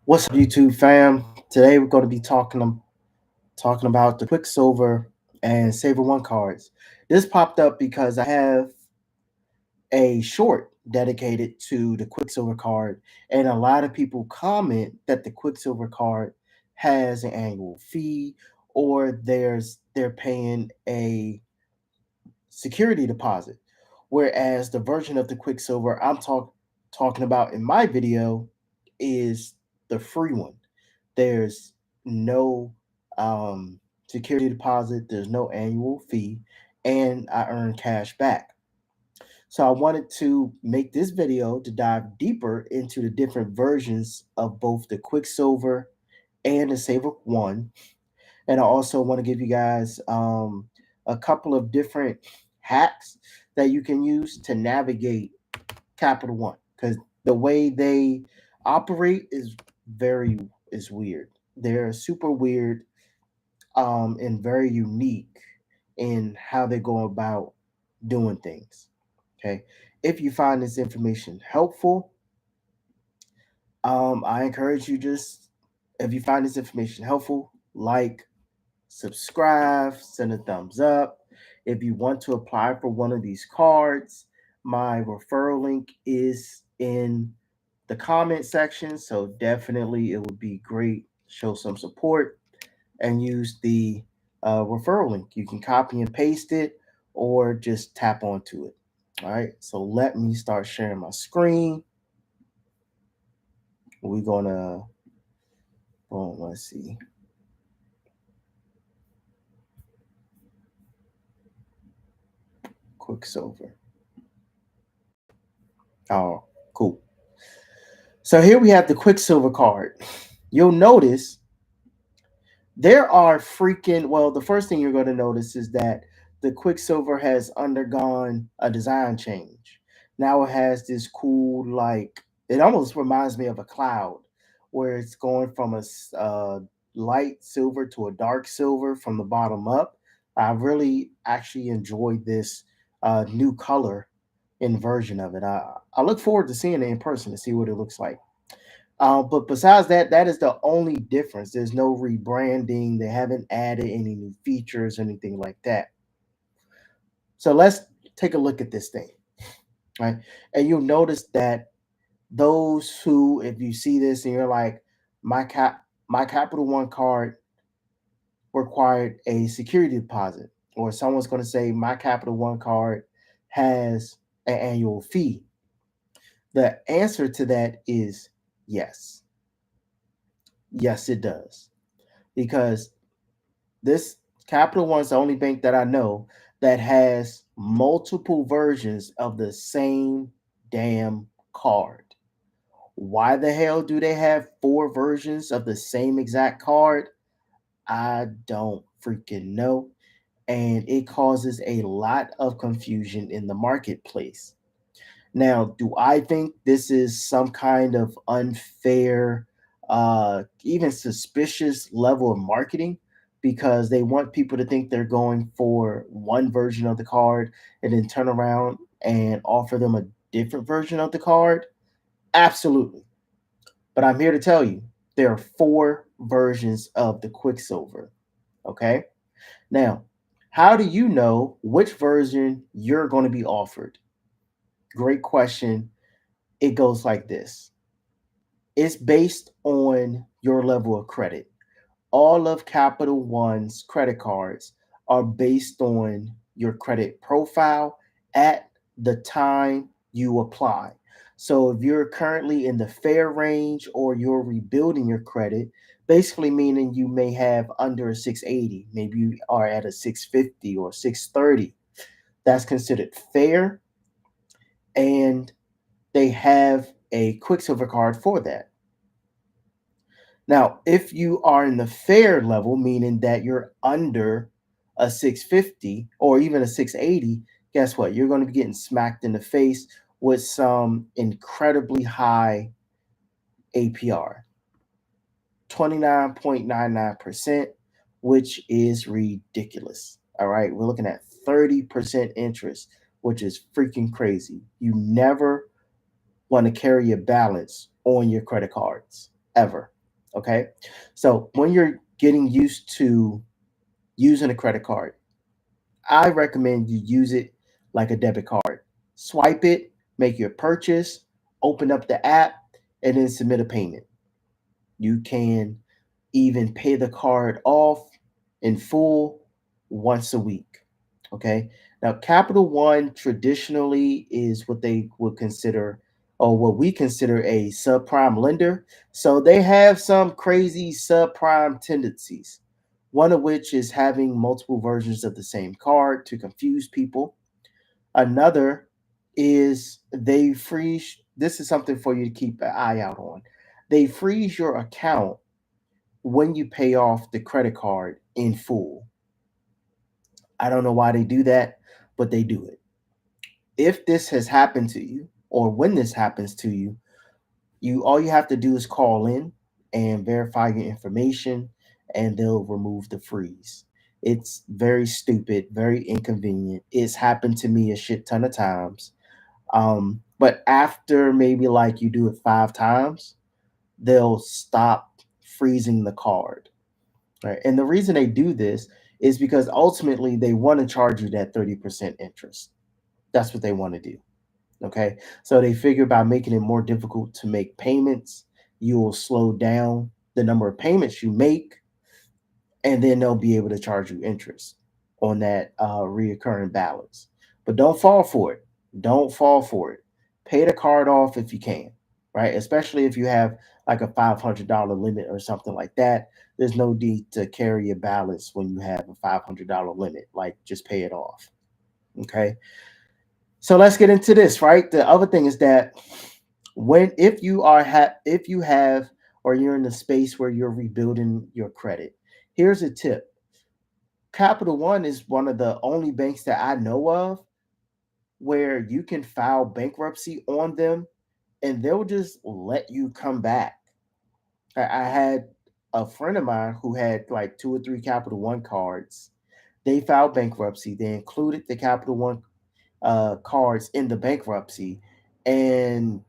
What's up, YouTube fam? Today we're going to be talking about the Quicksilver and Saver One cards. This popped up because I have a short dedicated to the Quicksilver card, and a lot of people comment that the Quicksilver card has an annual fee, or they're paying a security deposit, whereas the version of the Quicksilver talking about in my video is the free one. There's no security deposit, there's no annual fee, and I earn cash back. So I wanted to make this video to dive deeper into the different versions of both the Quicksilver and the Saver One. And I also want to give you guys a couple of different hacks that you can use to navigate Capital One, because the way they operate is weird. They're super weird and very unique in how they go about doing things. Okay. If you find this information helpful, I encourage you just if you find this information helpful, like, subscribe, send a thumbs up. If you want to apply for one of these cards, my referral link is in the comment section. So definitely it would be great. Show some support and use the referral link. You can copy and paste it or just tap onto it. All right. So let me start sharing my screen. We're gonna let's see. Quicksilver. Oh, cool. So here we have the Quicksilver card. You'll notice there are the first thing you're going to notice is that the Quicksilver has undergone a design change. Now it has this cool, like, it almost reminds me of a cloud, where it's going from a light silver to a dark silver from the bottom up. I really actually enjoyed this new color in version of it. I look forward to seeing it in person to see what it looks like. But besides that, that is the only difference. There's no rebranding. They haven't added any new features or anything like that. So let's take a look at this thing, right? And you'll notice that those who, if you see this and you're like, my Capital One card required a security deposit, or someone's going to say my Capital One card has an annual fee. The answer to that is yes. Yes, it does. Because this Capital One's the only bank that I know that has multiple versions of the same damn card. Why the hell do they have four versions of the same exact card? I don't freaking know. And it causes a lot of confusion in the marketplace. Now, do I think this is some kind of unfair, even suspicious level of marketing? Because they want people to think they're going for one version of the card and then turn around and offer them a different version of the card? Absolutely. But I'm here to tell you there are four versions of the Quicksilver. Okay. Now, how do you know which version you're going to be offered? Great question. It goes like this: it's based on your level of credit. All of Capital One's credit cards are based on your credit profile at the time you apply. So if you're currently in the fair range or you're rebuilding your credit, basically meaning you may have under a 680, maybe you are at a 650 or 630, that's considered fair, and they have a Quicksilver card for that. Now, if you are in the fair level, meaning that you're under a 650 or even a 680, guess what? You're going to be getting smacked in the face with some incredibly high APR, 29.99%, which is ridiculous. All right. We're looking at 30% interest, which is freaking crazy. You never want to carry a balance on your credit cards ever. Okay. So when you're getting used to using a credit card, I recommend you use it like a debit card. Swipe it, make your purchase, open up the app, and then submit a payment. You can even pay the card off in full once a week. Okay. Now, Capital One traditionally is what they would consider, or what we consider, a subprime lender. So they have some crazy subprime tendencies, one of which is having multiple versions of the same card to confuse people. Another is they freeze. This is something for you to keep an eye out on. They freeze your account when you pay off the credit card in full. I don't know why they do that, but they do it. If this has happened to you, or when this happens to you, you all you have to do is call in and verify your information, and they'll remove the freeze. It's very stupid, very inconvenient. It's happened to me a shit ton of times. But after maybe like you do it 5 times, they'll stop freezing the card. Right. And the reason they do this is because ultimately they want to charge you that 30% interest. That's what they want to do. Okay. So they figure by making it more difficult to make payments, you will slow down the number of payments you make, and then they'll be able to charge you interest on that reoccurring balance. But don't fall for it. Don't fall for it. Pay the card off if you can, right? Especially if you have like a $500 limit or something like that. There's no need to carry a balance when you have a $500 limit. Like, just pay it off. Okay. So let's get into this, right? The other thing is that when if you have, or you're in the space where you're rebuilding your credit, here's a tip. Capital One is one of the only banks that I know of where you can file bankruptcy on them and they'll just let you come back. I had a friend of mine who had like two or three Capital One cards. They filed bankruptcy. They included the Capital One cards in the bankruptcy. And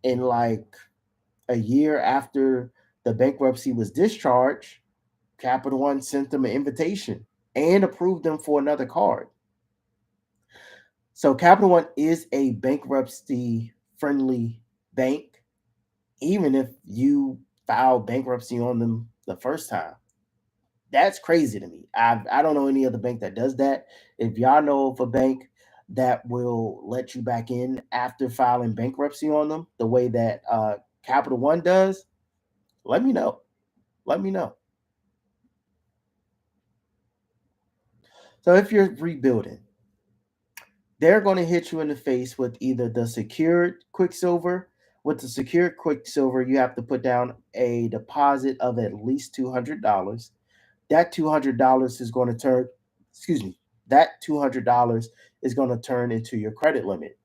in like a year after the bankruptcy was discharged, Capital One sent them an invitation and approved them for another card. So Capital One is a bankruptcy friendly bank, even if you file bankruptcy on them the first time. That's crazy to me. I don't know any other bank that does that. If y'all know of a bank that will let you back in after filing bankruptcy on them, the way that Capital One does, let me know. Let me know. So if you're rebuilding, they're going to hit you in the face with either the secured Quicksilver. With the secured Quicksilver, you have to put down a deposit of at least $200. That $200 is going to turn, excuse me, that $200 is going to turn into your credit limit.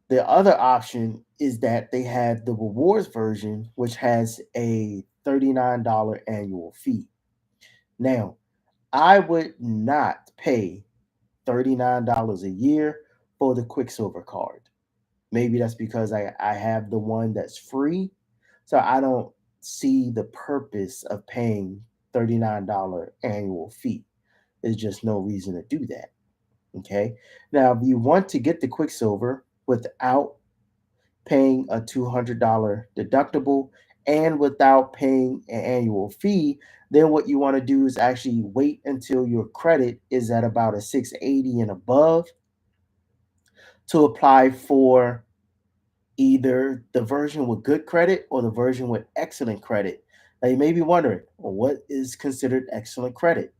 The other option is that they have the rewards version, which has a $39 annual fee. Now, I would not pay $39 a year for the Quicksilver card. Maybe that's because I have the one that's free. So I don't see the purpose of paying $39 annual fee. There's just no reason to do that. Okay. Now, if you want to get the Quicksilver without paying a $200 deductible and without paying an annual fee, then what you want to do is actually wait until your credit is at about a 680 and above to apply for either the version with good credit or the version with excellent credit. Now you may be wondering, well, what is considered excellent credit?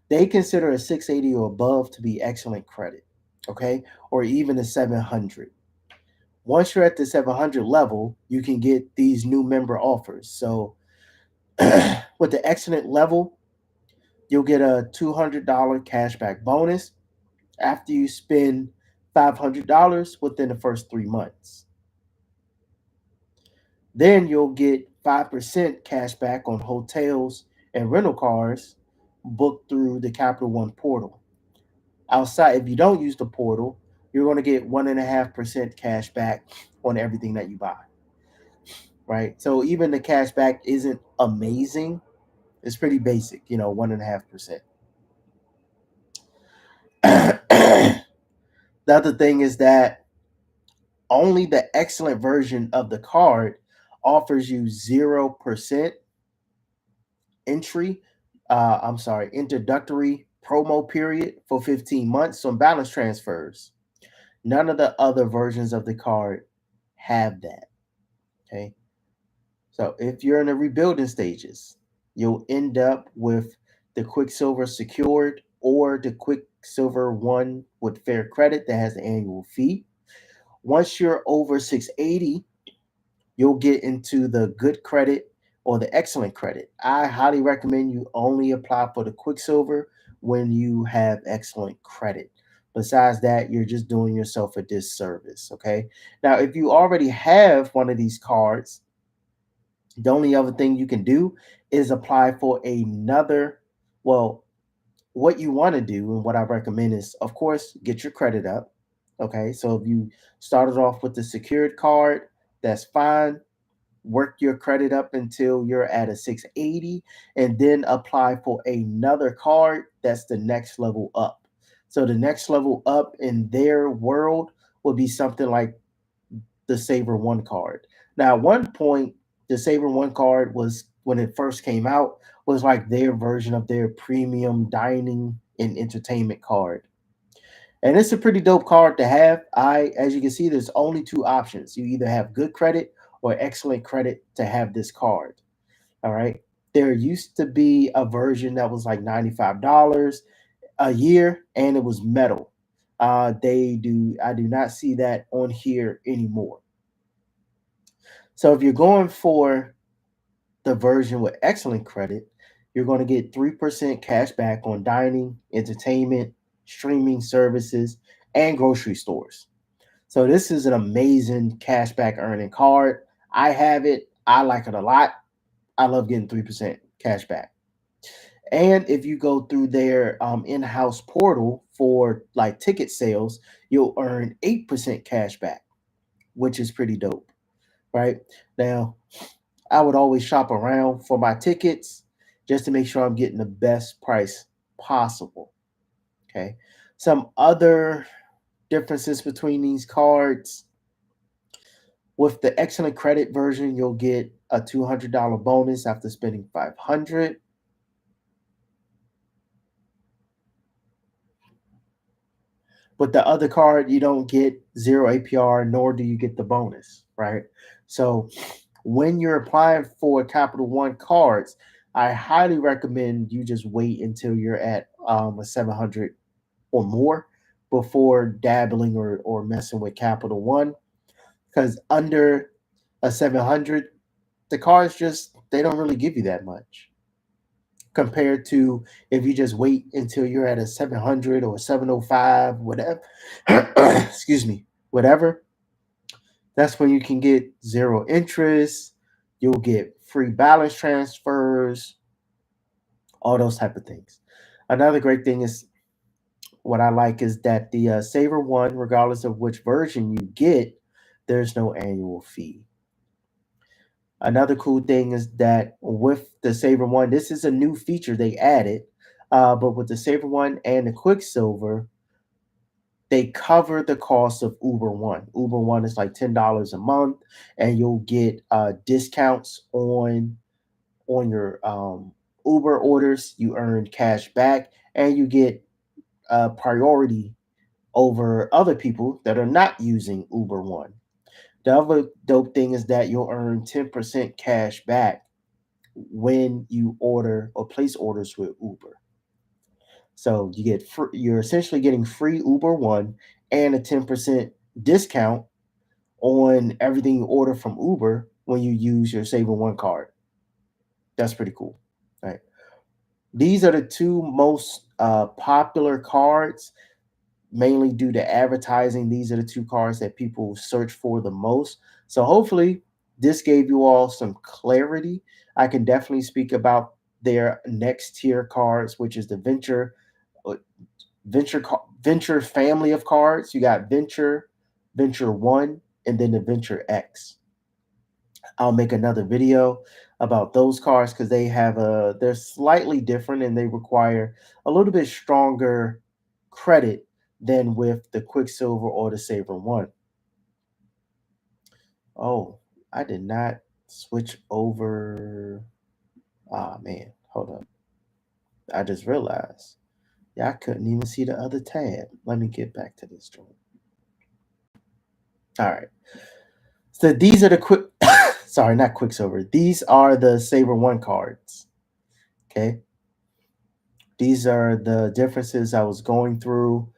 They consider a 680 or above to be excellent credit, okay? Or even a 700. Once you're at the 700 level, you can get these new member offers. So with the excellent level, you'll get a $200 cashback bonus after you spend $500 within the first 3 months. Then you'll get 5% cash back on hotels and rental cars booked through the Capital One portal. Outside, if you don't use the portal, you're going to get 1.5% cash back on everything that you buy. right? So even the cash back isn't amazing. It's pretty basic, 1.5%. The other thing is that only the excellent version of the card offers you 0% entry. I'm sorry, introductory promo period for 15 months on balance transfers. None of the other versions of the card have that. Okay. So if you're in the rebuilding stages, you'll end up with the Quicksilver secured or the Quicksilver one with fair credit that has an annual fee. Once you're over 680, you'll get into the good credit or the excellent credit. I highly recommend you only apply for the Quicksilver when you have excellent credit. Besides that, you're just doing yourself a disservice. Okay. Now, if you already have one of these cards, the only other thing you can do is apply for another. Well, what you want to do and what I recommend is, of course, get your credit up. Okay. So if you started off with the secured card, that's fine. Work your credit up until you're at a 680 and then apply for another card that's the next level up. So the next level up in their world would be something like the Saver One card. Now, at one point, the Saver One card was, when it first came out, was like their version of their premium dining and entertainment card. And it's a pretty dope card to have. As you can see, there's only two options. You either have good credit or excellent credit to have this card. All right. There used to be a version that was like $95 a year, and it was metal. I do not see that on here anymore. So if you're going for the version with excellent credit, you're going to get 3% cash back on dining, entertainment, streaming services, and grocery stores. So this is an amazing cashback earning card. I have it. I like it a lot. I love getting 3% cash back. And if you go through their in-house portal for like ticket sales, you'll earn 8% cash back, which is pretty dope, right? Now, I would always shop around for my tickets just to make sure I'm getting the best price possible. Okay. Some other differences between these cards: with the excellent credit version, you'll get a $200 bonus after spending 500. With the other card, you don't get zero APR, nor do you get the bonus, right? So when you're applying for Capital One cards, I highly recommend you just wait until you're at a 700 or more before dabbling or messing with Capital One, because under a 700, the cards just, they don't really give you that much compared to if you just wait until you're at a 700 or 705, whatever. Excuse me, whatever. That's when you can get zero interest. You'll get free balance transfers, all those type of things. Another great thing is, what I like is that the Saver One, regardless of which version you get, there's no annual fee. Another cool thing is that with the Saver One, this is a new feature they added. But with the Saver One and the Quicksilver, they cover the cost of Uber One. Uber One is like $10 a month, and you'll get discounts on your Uber orders. You earn cash back, and you get priority over other people that are not using Uber One. The other dope thing is that you'll earn 10% cash back when you order or place orders with Uber. So you're essentially getting free Uber One and a 10% discount on everything you order from Uber when you use your Saver One card. That's pretty cool. Right. These are the two most popular cards, mainly due to advertising. These are the two cards that people search for the most. So hopefully this gave you all some clarity. I can definitely speak about their next tier cards, which is the uh, venture family of cards. You got Venture, Venture One, and then the Venture X. I'll make another video about those cars because they're slightly different and they require a little bit stronger credit than with the Quicksilver or the Saber One. Oh, I did not switch over. Ah, man, hold up. I just realized. Yeah, I couldn't even see the other tab. Let me get back to this joint. All right. So these are the quick. Sorry, not Quicksilver. These are the Saber One cards. Okay. These are the differences I was going through.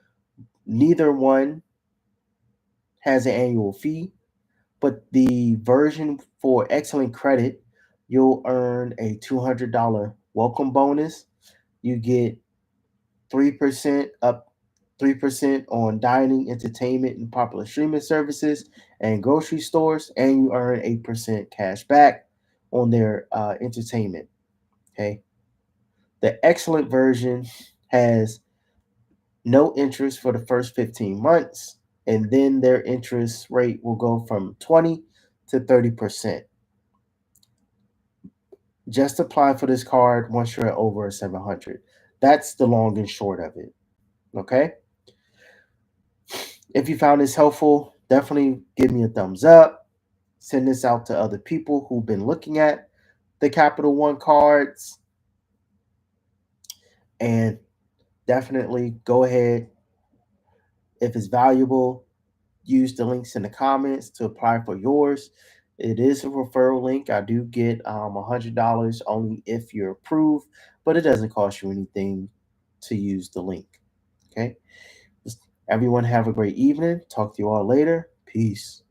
Neither one has an annual fee, but the version for excellent credit, you'll earn a $200 welcome bonus. You get 3% up 3% on dining, entertainment, and popular streaming services and grocery stores, and you earn 8% cash back on their entertainment. Okay. The excellent version has no interest for the first 15 months, and then their interest rate will go from 20 to 30%. Just apply for this card once you're at over 700. That's the long and short of it. Okay. If you found this helpful, definitely give me a thumbs up. Send this out to other people who've been looking at the Capital One cards. And definitely go ahead. If it's valuable, use the links in the comments to apply for yours. It is a referral link. I do get $100 only if you're approved, but it doesn't cost you anything to use the link. Okay. Everyone have a great evening. Talk to you all later. Peace.